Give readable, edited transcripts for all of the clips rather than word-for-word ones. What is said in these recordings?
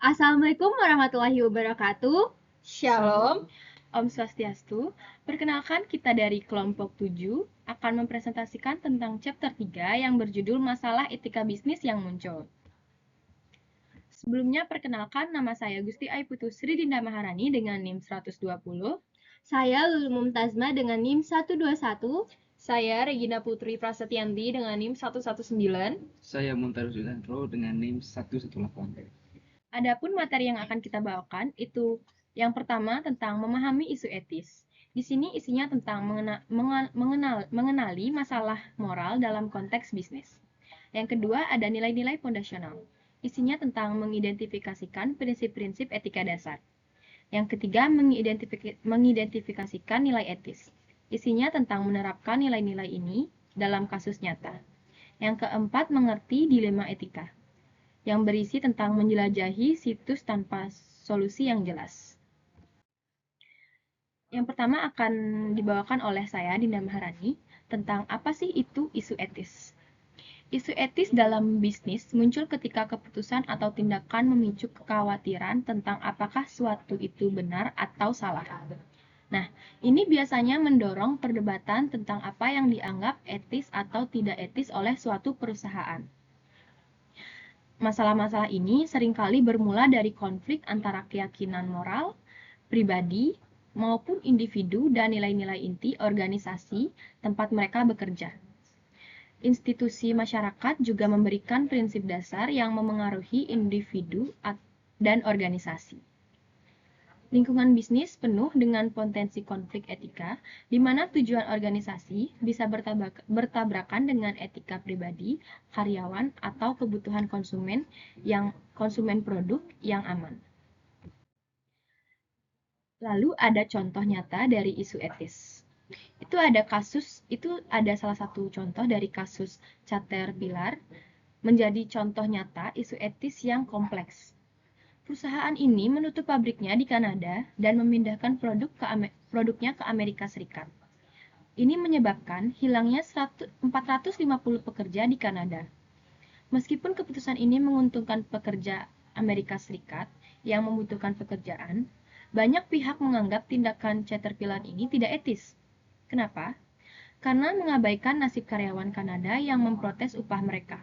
Assalamualaikum warahmatullahi wabarakatuh. Shalom. Om Swastiastu. Perkenalkan, kita dari kelompok 7 akan mempresentasikan tentang chapter 3 yang berjudul Masalah Etika Bisnis yang Muncul. Sebelumnya, perkenalkan, nama saya Gusti Ai Putu Sri Dinda Maharani dengan NIM 120. Saya Lulu Mumtazma dengan NIM 121. Saya Regina Putri Prasetyanti dengan NIM 119. Saya Muntar Sudantro dengan NIM 118. Adapun materi yang akan kita bawakan itu yang pertama tentang memahami isu etis. Di sini isinya tentang mengenali masalah moral dalam konteks bisnis. Yang kedua ada nilai-nilai fondasional. Isinya tentang mengidentifikasikan prinsip-prinsip etika dasar. Yang ketiga mengidentifikasikan nilai etis. Isinya tentang menerapkan nilai-nilai ini dalam kasus nyata. Yang keempat mengerti dilema etika, yang berisi tentang menjelajahi situs tanpa solusi yang jelas. Yang pertama akan dibawakan oleh saya, Dinda Maharani, tentang apa sih itu isu etis. Isu etis dalam bisnis muncul ketika keputusan atau tindakan memicu kekhawatiran tentang apakah suatu itu benar atau salah. Nah, ini biasanya mendorong perdebatan tentang apa yang dianggap etis atau tidak etis oleh suatu perusahaan. Masalah-masalah ini seringkali bermula dari konflik antara keyakinan moral, pribadi, maupun individu dan nilai-nilai inti organisasi tempat mereka bekerja. Institusi masyarakat juga memberikan prinsip dasar yang memengaruhi individu dan organisasi. Lingkungan bisnis penuh dengan potensi konflik etika, di mana tujuan organisasi bisa bertabrakan dengan etika pribadi, karyawan, atau kebutuhan konsumen produk yang aman. Lalu ada contoh nyata dari isu etis. Itu ada salah satu contoh dari kasus Caterpillar menjadi contoh nyata isu etis yang kompleks. Perusahaan ini menutup pabriknya di Kanada dan memindahkan produknya ke Amerika Serikat. Ini menyebabkan hilangnya 450 pekerja di Kanada. Meskipun keputusan ini menguntungkan pekerja Amerika Serikat yang membutuhkan pekerjaan, banyak pihak menganggap tindakan Caterpillar ini tidak etis. Kenapa? Karena mengabaikan nasib karyawan Kanada yang memprotes upah mereka.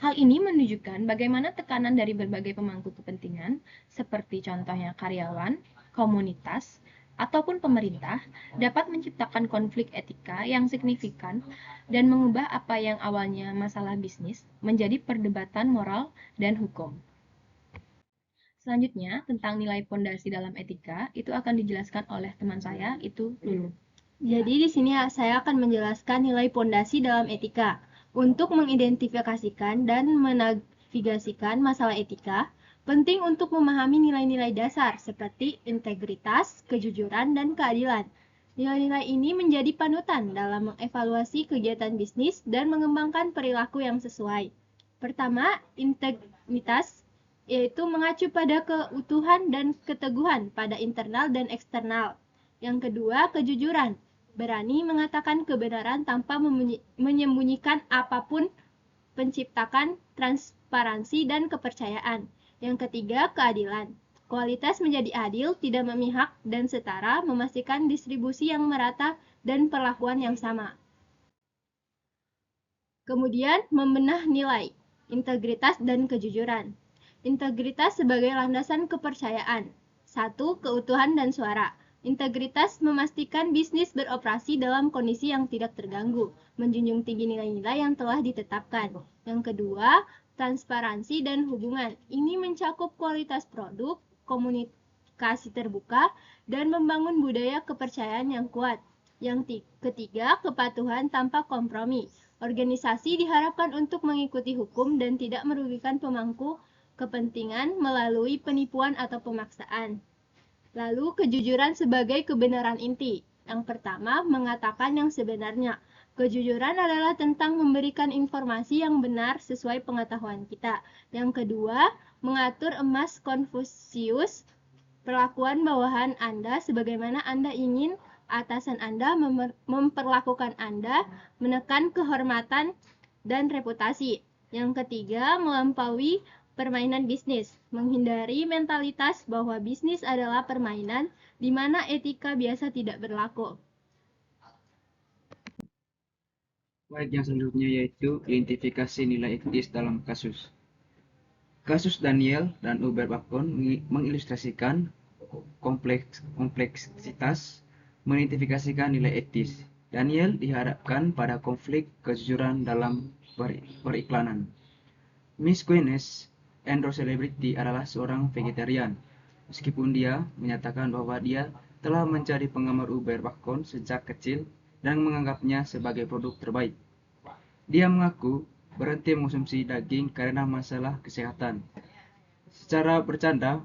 Hal ini menunjukkan bagaimana tekanan dari berbagai pemangku kepentingan, seperti contohnya karyawan, komunitas, ataupun pemerintah, dapat menciptakan konflik etika yang signifikan dan mengubah apa yang awalnya masalah bisnis menjadi perdebatan moral dan hukum. Selanjutnya, tentang nilai pondasi dalam etika, itu akan dijelaskan oleh teman saya, itu Lulu. Jadi di sini saya akan menjelaskan nilai pondasi dalam etika. Untuk mengidentifikasikan dan menavigasikan masalah etika, penting untuk memahami nilai-nilai dasar seperti integritas, kejujuran, dan keadilan. Nilai-nilai ini menjadi panutan dalam mengevaluasi kegiatan bisnis dan mengembangkan perilaku yang sesuai. Pertama, integritas, yaitu mengacu pada keutuhan dan keteguhan pada internal dan eksternal. Yang kedua, kejujuran, berani mengatakan kebenaran tanpa menyembunyikan apapun, penciptakan transparansi dan kepercayaan. Yang ketiga, keadilan. Kualitas menjadi adil, tidak memihak, dan setara, memastikan distribusi yang merata dan perlakuan yang sama. Kemudian, membenah nilai, integritas dan kejujuran. Integritas sebagai landasan kepercayaan. 1. Keutuhan dan suara. Integritas memastikan bisnis beroperasi dalam kondisi yang tidak terganggu, menjunjung tinggi nilai-nilai yang telah ditetapkan. Yang kedua, transparansi dan hubungan. Ini mencakup kualitas produk, komunikasi terbuka, dan membangun budaya kepercayaan yang kuat. Yang ketiga, kepatuhan tanpa kompromi. Organisasi diharapkan untuk mengikuti hukum dan tidak merugikan pemangku kepentingan melalui penipuan atau pemaksaan. Lalu, kejujuran sebagai kebenaran inti. Yang pertama, mengatakan yang sebenarnya. Kejujuran adalah tentang memberikan informasi yang benar sesuai pengetahuan kita. Yang kedua, mengatur emas Konfusius, perlakuan bawahan Anda sebagaimana Anda ingin atasan Anda memperlakukan Anda, menekan kehormatan dan reputasi. Yang ketiga, melampaui permainan bisnis, menghindari mentalitas bahwa bisnis adalah permainan di mana etika biasa tidak berlaku. Baik, yang selanjutnya yaitu identifikasi nilai etis dalam kasus. Kasus Daniel dan Uber Bakon mengilustrasikan kompleksitas mengidentifikasikan nilai etis. Daniel dihadapkan pada konflik kejujuran dalam periklanan. Miss Guinness, Andrew Celebrity, adalah seorang vegetarian, meskipun dia menyatakan bahwa dia telah menjadi penggemar Uber Bakon sejak kecil dan menganggapnya sebagai produk terbaik. Dia mengaku berhenti mengonsumsi daging karena masalah kesehatan. Secara bercanda,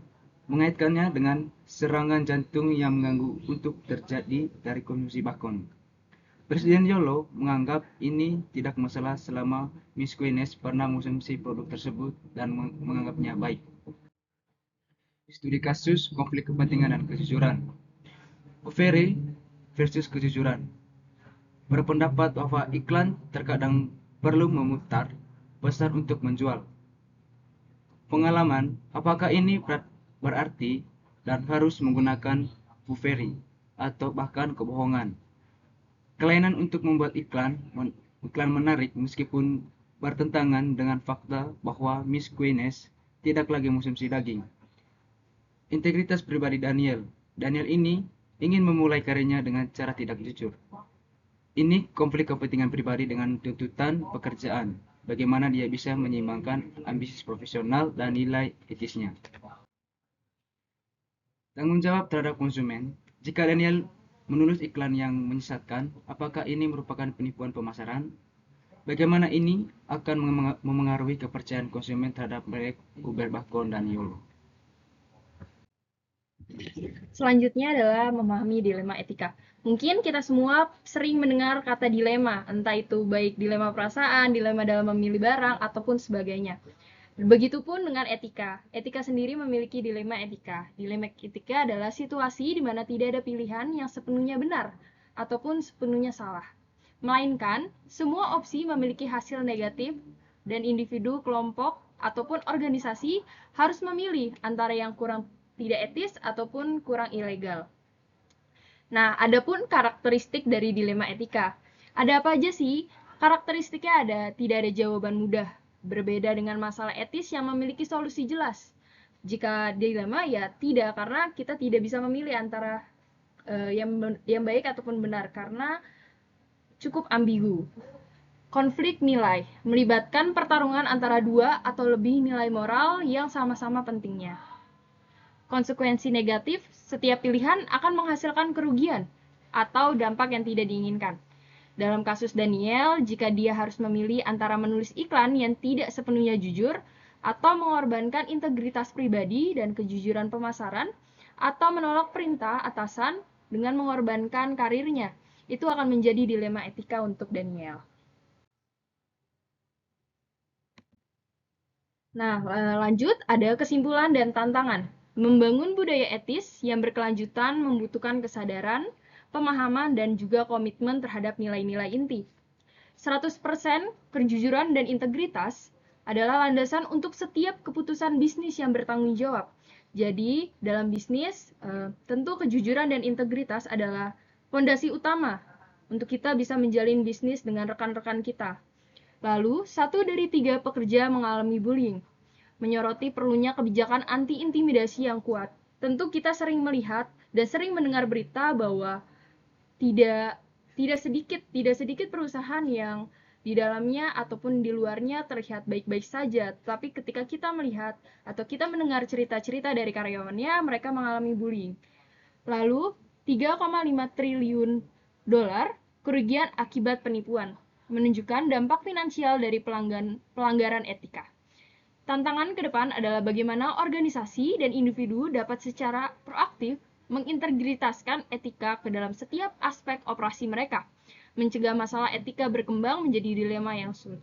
mengaitkannya dengan serangan jantung yang mengganggu untuk terjadi dari konsumsi bakon. Presiden Yolo menganggap ini tidak masalah selama Miss Guinness pernah mengonsumsi produk tersebut dan menganggapnya baik. Studi kasus konflik kepentingan dan kejujuran. Overi versus kejujuran. Berpendapat bahwa iklan terkadang perlu memutar pesan untuk menjual. Pengalaman, apakah ini berarti dan harus menggunakan bufferi atau bahkan kebohongan? Kelainan untuk membuat iklan menarik meskipun bertentangan dengan fakta bahwa Miss Guinness tidak lagi mengonsumsi daging. Integritas pribadi Daniel. Daniel ini ingin memulai karirnya dengan cara tidak jujur. Ini konflik kepentingan pribadi dengan tuntutan pekerjaan. Bagaimana dia bisa menyeimbangkan ambisi profesional dan nilai etisnya. Tanggung jawab terhadap konsumen. Jika Daniel menulis iklan yang menyesatkan, apakah ini merupakan penipuan pemasaran? Bagaimana ini akan memengaruhi kepercayaan konsumen terhadap merek Uber Bakon dan Yolo? Selanjutnya adalah memahami dilema etika. Mungkin kita semua sering mendengar kata dilema, entah itu baik dilema perasaan, dilema dalam memilih barang, ataupun sebagainya. Begitupun dengan etika. Etika sendiri memiliki dilema etika. Dilema etika adalah situasi di mana tidak ada pilihan yang sepenuhnya benar ataupun sepenuhnya salah. Melainkan, semua opsi memiliki hasil negatif dan individu, kelompok, ataupun organisasi harus memilih antara yang kurang tidak etis ataupun kurang ilegal. Nah, adapun karakteristik dari dilema etika. Ada apa aja sih? Karakteristiknya tidak ada jawaban mudah, berbeda dengan masalah etis yang memiliki solusi jelas. Jika dilema ya tidak, karena kita tidak bisa memilih antara yang baik ataupun benar karena cukup ambigu. Konflik nilai melibatkan pertarungan antara dua atau lebih nilai moral yang sama-sama pentingnya. Konsekuensi negatif, setiap pilihan akan menghasilkan kerugian atau dampak yang tidak diinginkan. Dalam kasus Daniel, jika dia harus memilih antara menulis iklan yang tidak sepenuhnya jujur atau mengorbankan integritas pribadi dan kejujuran pemasaran, atau menolak perintah atasan dengan mengorbankan karirnya, itu akan menjadi dilema etika untuk Daniel. Nah, lanjut ada kesimpulan dan tantangan. Membangun budaya etis yang berkelanjutan membutuhkan kesadaran, pemahaman, dan juga komitmen terhadap nilai-nilai inti. 100% kejujuran dan integritas adalah landasan untuk setiap keputusan bisnis yang bertanggung jawab. Jadi, dalam bisnis, tentu kejujuran dan integritas adalah fondasi utama untuk kita bisa menjalin bisnis dengan rekan-rekan kita. Lalu, 1 dari 3 pekerja mengalami bullying. Menyoroti perlunya kebijakan anti-intimidasi yang kuat. Tentu kita sering melihat dan sering mendengar berita bahwa tidak sedikit perusahaan yang di dalamnya ataupun di luarnya terlihat baik-baik saja, tapi ketika kita melihat atau kita mendengar cerita-cerita dari karyawannya, mereka mengalami bullying. Lalu, 3,5 triliun dolar kerugian akibat penipuan, menunjukkan dampak finansial dari pelanggaran etika. Tantangan ke depan adalah bagaimana organisasi dan individu dapat secara proaktif mengintegritaskan etika ke dalam setiap aspek operasi mereka, mencegah masalah etika berkembang menjadi dilema yang sulit.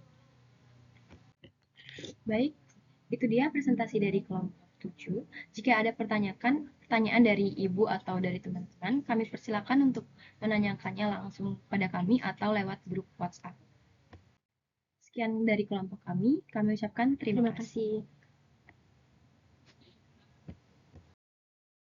Baik, itu dia presentasi dari kelompok 7. Jika ada pertanyaan dari Ibu atau dari teman-teman, kami persilakan untuk menanyakannya langsung pada kami atau lewat grup WhatsApp. Sekian dari kelompok kami ucapkan terima kasih.